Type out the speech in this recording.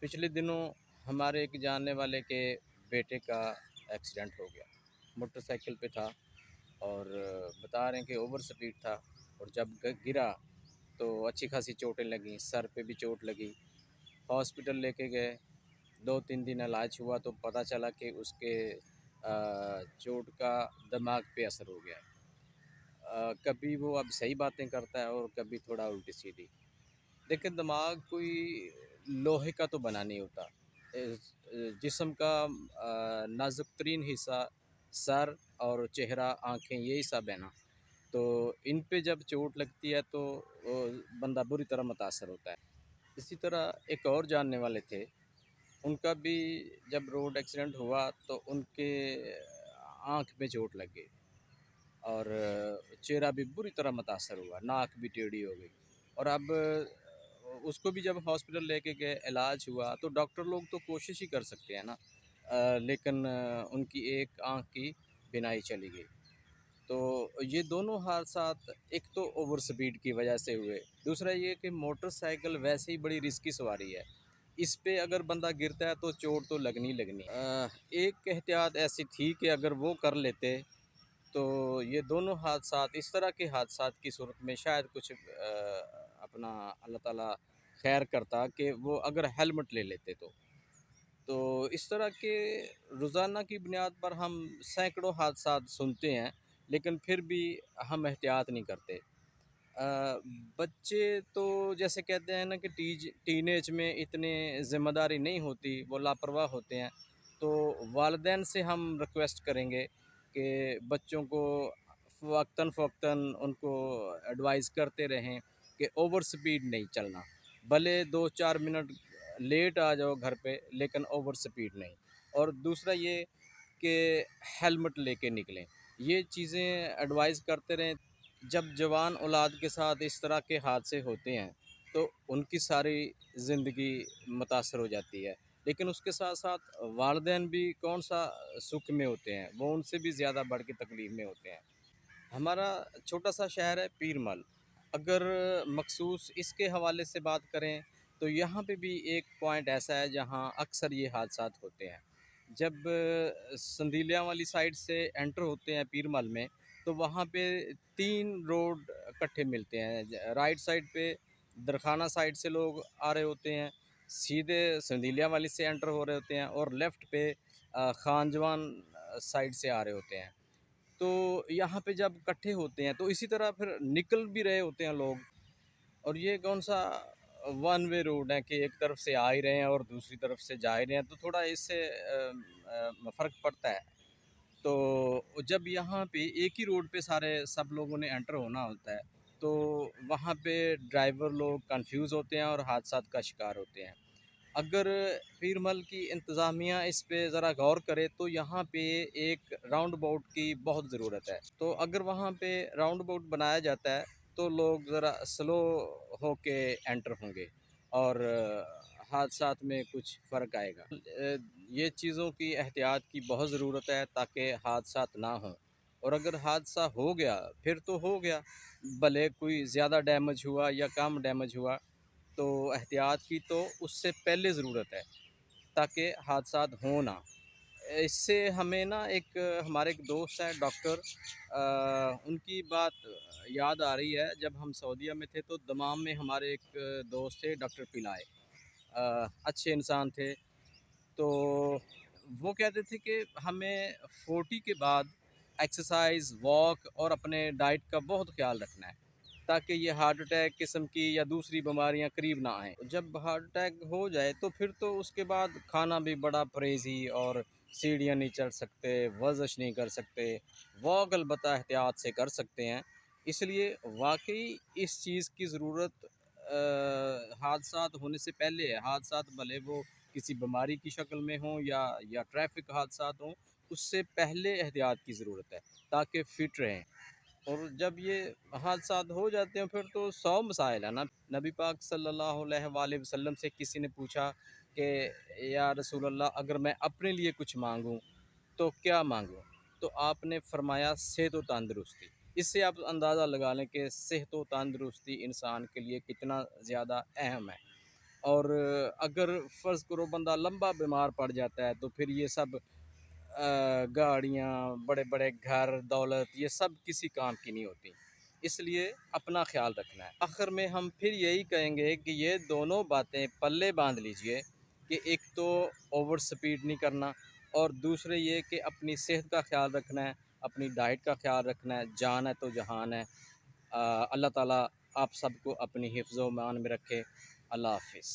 पिछले दिनों हमारे एक जानने वाले के बेटे का एक्सीडेंट हो गया। मोटरसाइकिल पे था और बता रहे हैं कि ओवर स्पीड था और जब गिरा तो अच्छी खासी चोटें लगीं, सर पे भी चोट लगी। हॉस्पिटल लेके गए, 2-3 दिन इलाज हुआ तो पता चला कि उसके चोट का दिमाग पे असर हो गया है। कभी वो अब सही बातें करता है और कभी थोड़ा उल्टी-सीधी। देखिए, दिमाग कोई लोहे का तो बना नहीं होता। जिस्म का नाजुक तरीन हिस्सा सर और चेहरा, आँखें, यही सब है ना। तो इन पे जब चोट लगती है तो बंदा बुरी तरह मुतासर होता है। इसी तरह एक और जानने वाले थे, उनका भी जब रोड एक्सीडेंट हुआ तो उनके आँख में चोट लग गई और चेहरा भी बुरी तरह मुतासर हुआ, नाक भी टेढ़ी हो गई। और अब उसको भी जब हॉस्पिटल लेके गए, इलाज हुआ तो डॉक्टर लोग तो कोशिश ही कर सकते हैं ना। लेकिन उनकी एक आँख की बीनाई चली गई। तो ये दोनों हादसात एक तो ओवर स्पीड की वजह से हुए, दूसरा ये कि मोटरसाइकिल वैसे ही बड़ी रिस्की सवारी है। इस पे अगर बंदा गिरता है तो चोट तो लगनी लगनी। एक एहतियात ऐसी थी कि अगर वो कर लेते तो ये दोनों हादसात, इस तरह के हादसात की सूरत में शायद कुछ अपना अल्लाह ताला खैर करता कि वो अगर हेलमेट ले लेते तो इस तरह के रोज़ाना की बुनियाद पर हम सैकड़ों हादसात सुनते हैं, लेकिन फिर भी हम एहतियात नहीं करते। बच्चे तो जैसे कहते हैं ना कि टीनेज में इतने ज़िम्मेदारी नहीं होती, वो लापरवाह होते हैं। तो वालिदैन से हम रिक्वेस्ट करेंगे कि बच्चों को फ़वक्तन उनको एडवाइस करते रहें कि ओवर स्पीड नहीं चलना। भले 2-4 मिनट लेट आ जाओ घर पे, लेकिन ओवर स्पीड नहीं। और दूसरा ये कि हेलमेट लेके निकलें। ये चीज़ें एडवाइस करते रहें। जब जवान औलाद के साथ इस तरह के हादसे होते हैं तो उनकी सारी ज़िंदगी मुतासर हो जाती है। लेकिन उसके साथ-साथ वालिदैन भी कौन-सा सुख में होते हैं, वो उनसे भी ज़्यादा बढ़ के तकलीफ़ में होते हैं। हमारा छोटा-सा शहर है पीरमल। अगर मखसूस इसके हवाले से बात करें तो यहाँ पे भी एक पॉइंट ऐसा है जहाँ अक्सर ये हादसात होते हैं। जब संदीलिया वाली साइड से एंटर होते हैं पीरमल में, तो वहाँ पे 3 रोड इकट्ठे मिलते हैं। राइट साइड पे दरखाना साइड से लोग आ रहे होते हैं, सीधे संदीलिया वाली से एंटर हो रहे होते हैं और लेफ़्ट पे खान जवान साइड से आ रहे होते हैं। तो यहाँ पे जब इकट्ठे होते हैं तो इसी तरह फिर निकल भी रहे होते हैं लोग। और ये कौन-सा वन वे रोड है कि एक तरफ से आ ही रहे हैं और दूसरी तरफ से जा ही रहे हैं, तो थोड़ा इससे फ़र्क पड़ता है। तो जब यहाँ पे एक ही रोड पे सारे सब लोगों ने एंटर होना होता है, तो वहाँ पे ड्राइवर लोग कन्फ्यूज़ होते हैं और हादसात का शिकार होते हैं। अगर पीरमल की इंतज़ामिया इस पे ज़रा गौर करे तो यहाँ पे एक राउंड अबाउट की बहुत ज़रूरत है। तो अगर वहाँ पे राउंड अबाउट बनाया जाता है तो लोग ज़रा स्लो होके एंटर होंगे और हादसात में कुछ फ़र्क आएगा। ये चीज़ों की एहतियात की बहुत ज़रूरत है ताकि हादसात ना हों। और अगर हादसा हो गया फिर तो हो गया, भले कोई ज़्यादा डैमेज हुआ या कम डैमेज हुआ, तो एहतियात की तो उससे पहले ज़रूरत है ताकि हादसात हों ना। इससे हमें ना एक हमारे एक दोस्त हैं डॉक्टर, उनकी बात याद आ रही है। जब हम सऊदीया में थे तो दमाम में हमारे एक दोस्त थे डॉक्टर पिलाए, अच्छे इंसान थे। तो वो कहते थे कि हमें 40 के बाद एक्सरसाइज, वॉक और अपने डाइट का बहुत ख्याल रखना है ताकि ये हार्ट अटैक किस्म की या दूसरी बीमारियां करीब ना आएँ। जब हार्ट अटैक हो जाए तो फिर तो उसके बाद खाना भी बड़ा परहेज़ी और सीढ़ियाँ नहीं चढ़ सकते, वर्जिश नहीं कर सकते, वॉक अलबत्ता एहतियात से कर सकते हैं। इसलिए वाक़ई इस चीज़ की ज़रूरत हादसात होने से पहले है। हादसात भले वो किसी बीमारी की शक्ल में हों या ट्रैफ़िक हादसात हों, उससे पहले एहतियात की ज़रूरत है ताकि फ़िट रहें। और जब ये हादसात हो जाते हैं फिर तो 100 मसाइल है ना। नबी पाक सल्लल्लाहु अलैहि वसल्लम से किसी ने पूछा कि या रसूल अल्लाह, अगर मैं अपने लिए कुछ मांगूं तो क्या मांगूं? तो आपने फरमाया सेहत व तंदुरुस्ती। इससे आप अंदाज़ा लगा लें कि सेहत व तंदुरुस्ती इंसान के लिए कितना ज़्यादा अहम है। اور اگر فرض کرو بندہ لمبا بیمار پڑ جاتا ہے تو پھر یہ سب گاڑیاں، بڑے بڑے گھر، دولت، یہ سب کسی کام کی نہیں ہوتی، اس لیے اپنا خیال رکھنا ہے۔ آخر میں ہم پھر یہی کہیں گے کہ یہ دونوں باتیں پلے باندھ لیجئے کہ ایک تو اوور سپیڈ نہیں کرنا، اور دوسرے یہ کہ اپنی صحت کا خیال رکھنا ہے، اپنی ڈائٹ کا خیال رکھنا ہے، جان ہے تو جہان ہے۔ اللہ تعالیٰ آپ سب کو اپنی حفظ و امان میں رکھے۔ اللہ حافظ۔